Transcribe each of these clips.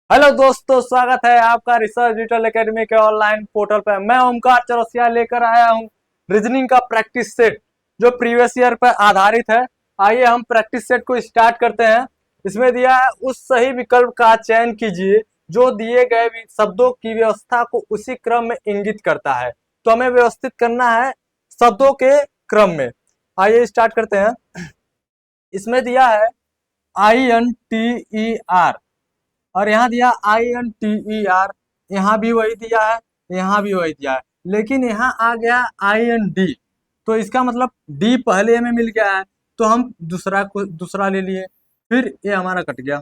Hello दोस्तों, स्वागत है आपका रिसर्च डिजिटल एकेडमी के ऑनलाइन पोर्टल पर। मैं ओमकार चौरसिया लेकर आया हूं रीजनिंग का प्रैक्टिस सेट जो प्रीवियस ईयर पर आधारित है। आइए हम प्रैक्टिस सेट को स्टार्ट करते हैं। इसमें दिया है उस सही विकल्प का चयन कीजिए जो दिए गए शब्दों की व्यवस्था को उसी क्रम में इंगित करता है। तो हमें व्यवस्थित करना है शब्दों के क्रम में। आइए स्टार्ट करते हैं। इसमें दिया है INTER और यहाँ दिया INTER, यहाँ भी वही दिया है, यहाँ भी वही दिया है, लेकिन यहाँ आ गया IND। तो इसका मतलब डी पहले हमें मिल गया है तो हम दूसरा ले लिए, फिर ये हमारा कट गया।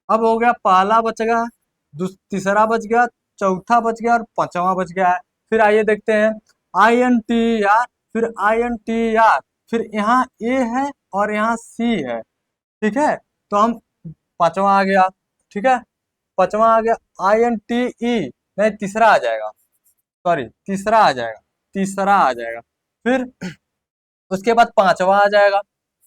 अब हो गया पहला बच गया, तीसरा बच गया, चौथा बच गया और पांचवा बच गया है। फिर आइए देखते हैं INTER, फिर INTER, फिर यहाँ ए है और यहाँ सी है। ठीक है, तो हम पांचवा आ गया। ठीक है, पांचवा आ गया INTE, नहीं तीसरा आ जाएगा, सॉरी तीसरा आ जाएगा, तीसरा आ जाएगा। फिर उसके बाद पांचवा आ जाएगा,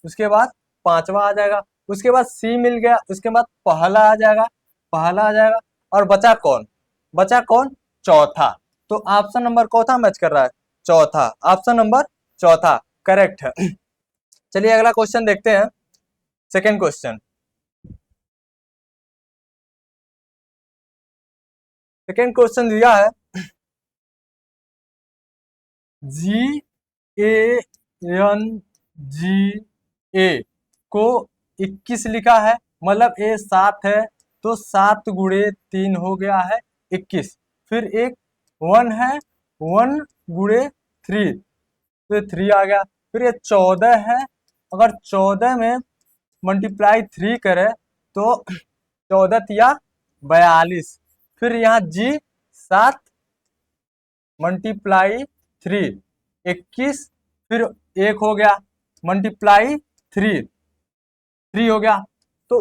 उसके बाद पांचवा आ जाएगा, उसके बाद सी मिल गया, उसके बाद पहला आ जाएगा, पहला आ जाएगा। और बचा कौन? बचा कौन? चौथा। तो ऑप्शन नंबर कौन मैच कर रहा है? चौथा। ऑप्शन नंबर चौथा करेक्ट है। चलिए अगला क्वेश्चन देखते हैं। सेकेंड क्वेश्चन, सेकेंड क्वेश्चन दिया है GANGA को 21 लिखा है, मतलब ए 7 है तो 7 गुणे 3 हो गया है 21। फिर एक 1 है, 1 गुणे 3 तो 3 आ गया। फिर ये 14 है, अगर 14 में मल्टीप्लाई 3 करे तो 14 तिया 42। फिर यहाँ जी 7 मल्टीप्लाई 3 21, फिर एक हो गया मल्टीप्लाई 3 हो गया। तो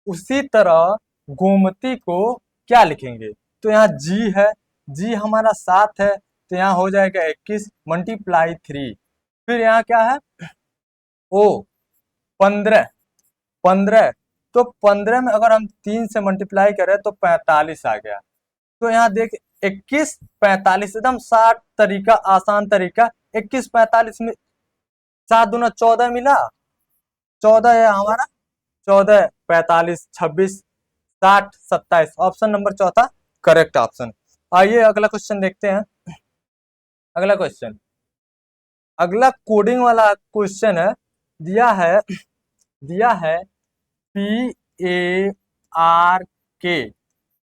उसी तरह गोमती को क्या लिखेंगे? तो यहाँ जी है, जी हमारा 7 है तो यहाँ हो जाएगा 21 मल्टीप्लाई 3। फिर यहाँ क्या है? ओ 15, 15 तो 15 में अगर हम 3 से मल्टीप्लाई करें तो 45 आ गया। तो यहाँ देख 21 45 एकदम शार्ट तरीका, आसान तरीका। 21 45 में 7 दूना 14 मिला, 14 है हमारा, 14 45 26 60 27। ऑप्शन नंबर चौथा करेक्ट ऑप्शन। आइए अगला क्वेश्चन देखते हैं। अगला क्वेश्चन, अगला कोडिंग वाला क्वेश्चन है। दिया है PARK,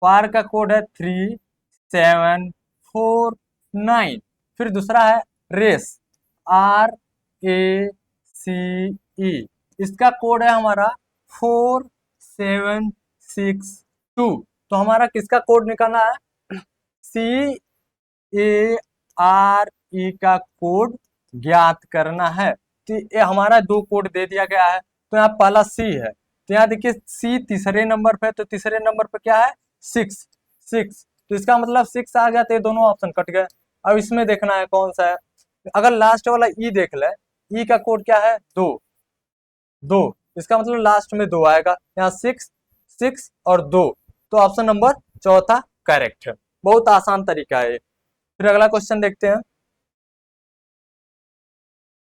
पार का कोड है 3749। फिर दूसरा है रेस, RACE, इसका कोड है हमारा 4762। तो हमारा किसका कोड निकालना है? CARE का कोड ज्ञात करना है। तो ये हमारा दो कोड दे दिया गया है। तो यहाँ पहला सी है, तो यहाँ देखिए सी तीसरे नंबर पे, तो तीसरे नंबर पे क्या है? 6 6। तो इसका मतलब 6 आ गया, तो ये दोनों ऑप्शन कट गए। अब इसमें देखना है कौन सा है। अगर लास्ट वाला ई देख ले, ई का कोड क्या है? 2 2, इसका मतलब लास्ट में 2 आएगा। यहाँ 6 6 और 2, तो ऑप्शन नंबर चौथा करेक्ट है। बहुत आसान तरीका है। फिर अगला क्वेश्चन देखते हैं।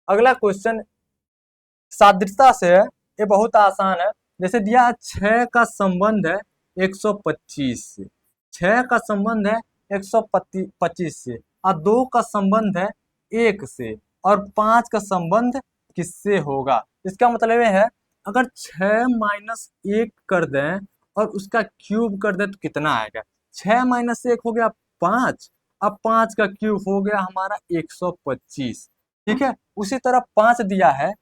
अगला क्वेश्चन सादृश्यता से है, ये बहुत आसान है। जैसे दिया 6 का संबंध है 125 से, 6 का संबंध है 125 से, और 2 का संबंध है 1 से, और 5 का संबंध किससे होगा? इसका मतलब ये है, अगर 6 माइनस 1 कर दें और उसका क्यूब कर दें तो कितना आएगा? 6 माइनस 1 हो गया 5, अब 5 का क्यूब हो गया हमारा 125। ठीक है, उसी तरह 5 दिया है,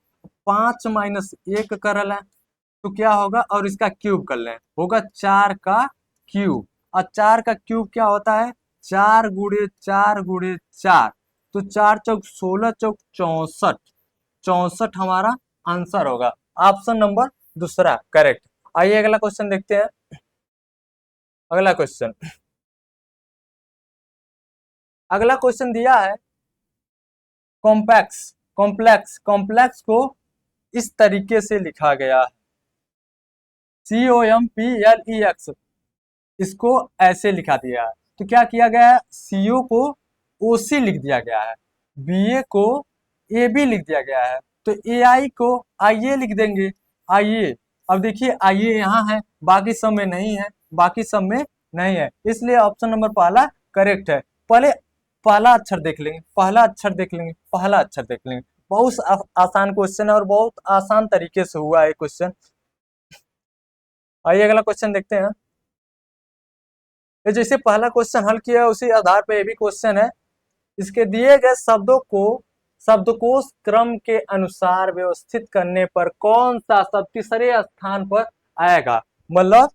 5 माइनस 1 कर लें तो क्या होगा, और इसका क्यूब कर लें, होगा 4 का क्यूब। और 4 का क्यूब क्या होता है? 4 गुणे 4 गुणे 4, तो 4 चौक 16 चौक 64, 64 हमारा आंसर होगा। ऑप्शन नंबर दूसरा करेक्ट। आइए अगला क्वेश्चन देखते हैं। अगला क्वेश्चन, अगला क्वेश्चन दिया है कॉम्प्लेक्स, कॉम्प्लेक्स को इस तरीके से लिखा गया है COMPLEX, इसको ऐसे लिखा दिया है। तो क्या किया गया है, सीओ को ओसी लिख दिया गया है, बीए को एबी लिख दिया गया है, तो एआई को आईए लिख देंगे, आईए। अब देखिए आईए यहाँ है, बाकी सब में नहीं है, बाकी सब में नहीं है, इसलिए ऑप्शन नंबर पहला करेक्ट है। पहले पहला अक्षर देख लेंगे, पहला अक्षर देख लेंगे, पहला अक्षर देख लेंगे। बहुत आसान क्वेश्चन है और बहुत आसान तरीके से हुआ है क्वेश्चन। आइए अगला क्वेश्चन देखते हैं। ये जैसे पहला क्वेश्चन हल किया उसी आधार पर ये भी क्वेश्चन है। इसके दिए गए शब्दों को शब्दकोश क्रम के अनुसार व्यवस्थित करने पर कौन सा शब्द तीसरे स्थान पर आएगा। मतलब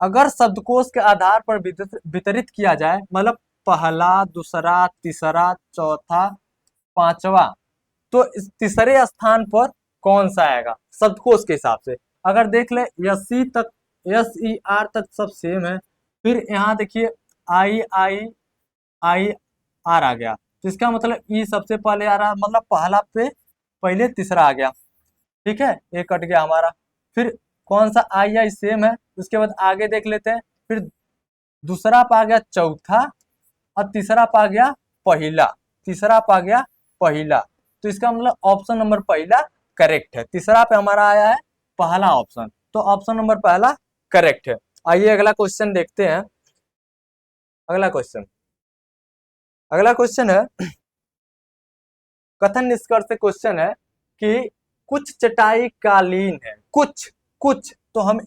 अगर शब्दकोश के आधार पर वितरित किया जाए, मतलब पहला, दूसरा, तीसरा, चौथा, पांचवा, तो इस तीसरे स्थान पर कौन सा आएगा शब्दकोश के हिसाब से। अगर देख ले यसी तक, एस ई आर तक सब सेम है, फिर यहाँ देखिए आई आई आई आर आ गया, तो इसका मतलब ई सबसे पहले आ रहा, मतलब पहला पे पहले तीसरा आ गया, ठीक है, ये कट गया हमारा। फिर कौन सा आई आई सेम है, उसके बाद आगे देख लेते हैं। फिर दूसरा पा गया चौथा, और तीसरा पा गया पहला, तीसरा पा गया पहला, तो इसका मतलब ऑप्शन नंबर पहला करेक्ट है। तीसरा पे हमारा आया है पहला ऑप्शन, तो ऑप्शन नंबर पहला करेक्ट है। आइए अगला क्वेश्चन देखते हैं। अगला क्वेश्चन, अगला क्वेश्चन है कथन निष्कर्ष से क्वेश्चन है कि कुछ चटाई कालीन है, कुछ कुछ तो हम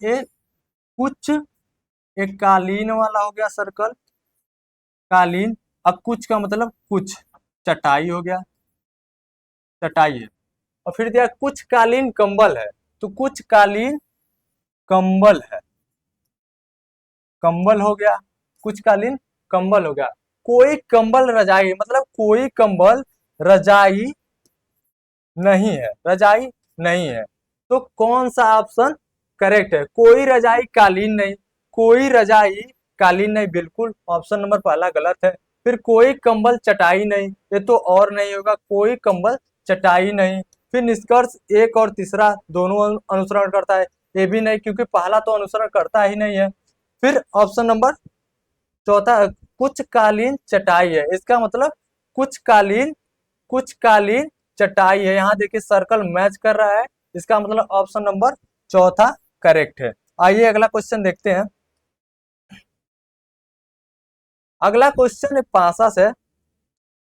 कुछ एक कालीन वाला हो गया सर्कल, कालीन। अब कुछ का मतलब कुछ चटाई हो गया, चटाई है। और फिर दिया कुछ कालीन कंबल है, तो कुछ कालीन कंबल है, कंबल हो गया, कुछ कालीन कंबल हो गया। कोई कंबल रजाई, मतलब कोई कंबल रजाई नहीं है, रजाई नहीं है, तो कौन सा ऑप्शन करेक्ट है। कोई रजाई कालीन नहीं, कोई रजाई कालीन नहीं, बिल्कुल ऑप्शन नंबर पहला गलत है। फिर कोई कंबल चटाई नहीं, ये तो और नहीं होगा, कोई कंबल चटाई नहीं। फिर निष्कर्ष एक और तीसरा दोनों अनुसरण करता है, ये भी नहीं, क्योंकि पहला तो अनुसरण करता ही नहीं है। फिर ऑप्शन नंबर चौथा कुछ कालीन चटाई है, इसका मतलब कुछ कालीन चटाई है। यहाँ देखिए सर्कल मैच कर रहा है, इसका मतलब ऑप्शन नंबर चौथा करेक्ट है। आइए अगला क्वेश्चन देखते हैं। अगला क्वेश्चन एक पासा से,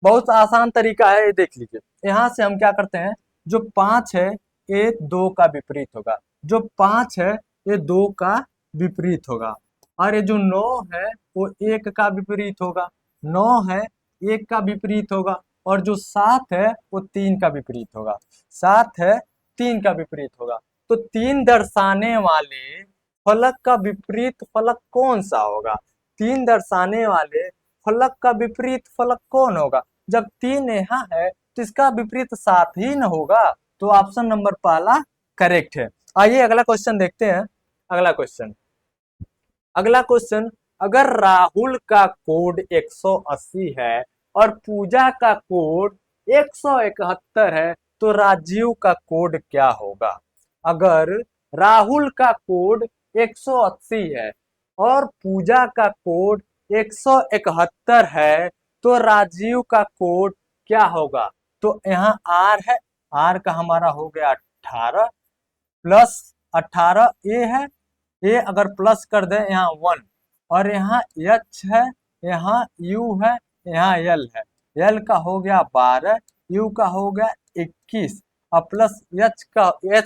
बहुत आसान तरीका है, ये देख लीजिए। यहाँ से हम क्या करते हैं, जो 5 है ये 2 का विपरीत होगा, जो 5 है ये 2 का विपरीत होगा, और ये जो 9 है वो 1 का विपरीत होगा, 9 है 1 का विपरीत होगा, और जो 7 है वो 3 का विपरीत होगा, 7 है 3 का विपरीत होगा। तो 3 दर्शाने वाले फलक का विपरीत फलक कौन सा होगा। 3 दर्शाने वाले फलक का विपरीत फलक कौन होगा। जब 3 यहाँ है तो इसका विपरीत 7 ही न होगा, तो ऑप्शन नंबर पहला करेक्ट है। आइए अगला क्वेश्चन देखते हैं। अगला क्वेश्चन, अगला क्वेश्चन, अगर राहुल का कोड 180 है और पूजा का कोड 171 है, तो राजीव का कोड क्या होगा। अगर राहुल का कोड 180 है और पूजा का कोड 171 है, तो राजीव का कोड क्या होगा। तो यहाँ आर है, आर का हमारा हो गया 18 प्लस 18 ए है, ए अगर प्लस कर दे यहाँ 1, और यहाँ एच है, यहाँ यू है, यहाँ एल है, एल का हो गया 12, यू का हो गया 21, और प्लस एच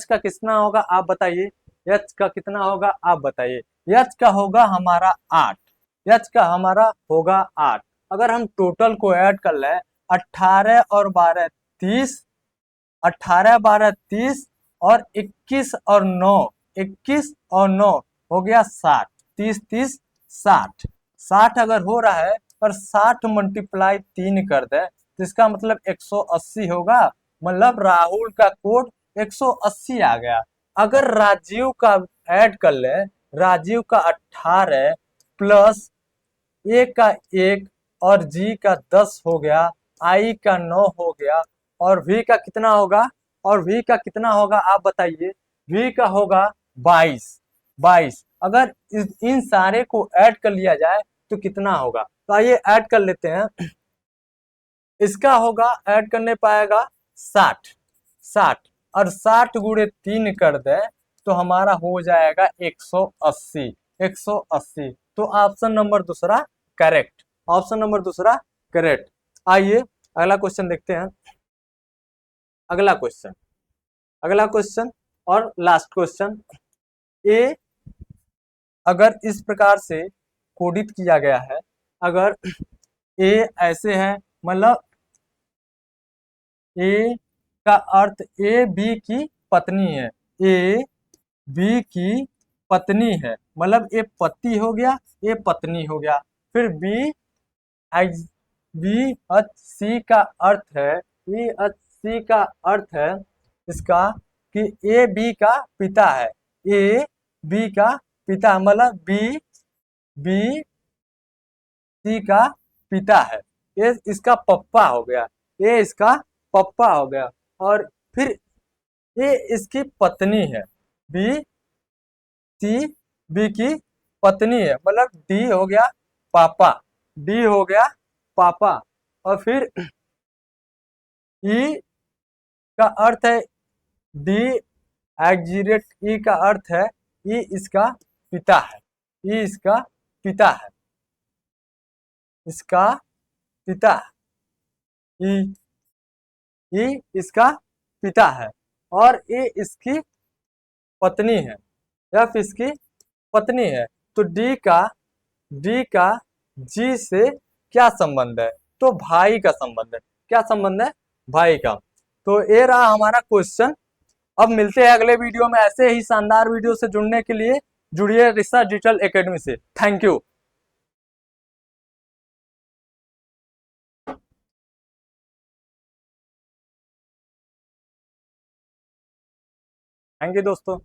का कितना होगा आप बताइए, एच का कितना होगा आप बताइए। एच का होगा हमारा 8, एच का हमारा होगा 8। अगर हम टोटल को ऐड कर ले 18 और 12 30, 18 12 30, और 21 और 9, 21 और 9 हो गया 60, 30 30 60, 60 अगर हो रहा है और 60 मल्टीप्लाई 3 कर दे तो इसका मतलब 180 होगा, मतलब राहुल का कोड 180 आ गया। अगर राजीव का ऐड कर ले, राजीव का 18 प्लस ए का 1 और जी का 10 हो गया, आई का 9 हो गया, और वी का कितना होगा, और वी का कितना होगा आप बताइए। वी का होगा 22, 22। अगर इन सारे को ऐड कर लिया जाए तो कितना होगा। तो आइए ऐड कर लेते हैं। इसका होगा ऐड करने पाएगा 60 60 और 60 गुणे 3 कर दे तो हमारा हो जाएगा 180 180। तो ऑप्शन नंबर दूसरा करेक्ट, ऑप्शन नंबर दूसरा करेक्ट। आइए अगला क्वेश्चन देखते हैं। अगला क्वेश्चन, अगला क्वेश्चन और लास्ट क्वेश्चन। ए अगर इस प्रकार से कोडित किया गया है, अगर ए ऐसे है, मतलब ए का अर्थ ए बी की पत्नी है, ए बी की पत्नी है, मतलब ए पति हो गया, ए पत्नी हो गया। फिर बी बी एच सी का अर्थ है, बी एच सी का अर्थ है इसका कि ए बी का पिता है, ए बी का पिता, मतलब बी बी सी का पिता है, ये इसका पप्पा हो गया, ये इसका पप्पा हो गया। और फिर ये इसकी पत्नी है, बी सी बी की पत्नी है, मतलब डी हो गया पापा, डी हो गया पापा। और फिर ई का अर्थ है डी एग्जीरेट, ई का अर्थ है ई इसका पिता है, ई इसका पिता है, इसका पिता है, ई इसका पिता है और ये इसकी पत्नी है, एफ इसकी पत्नी है। तो डी का जी से क्या संबंध है, तो भाई का संबंध है। क्या संबंध है, भाई का। तो ये रहा हमारा क्वेश्चन। अब मिलते हैं अगले वीडियो में ऐसे ही शानदार वीडियो से। जुड़ने के लिए जुड़िए रिसर्च डिजिटल एकेडमी से। थैंक यू, थैंक यू दोस्तों।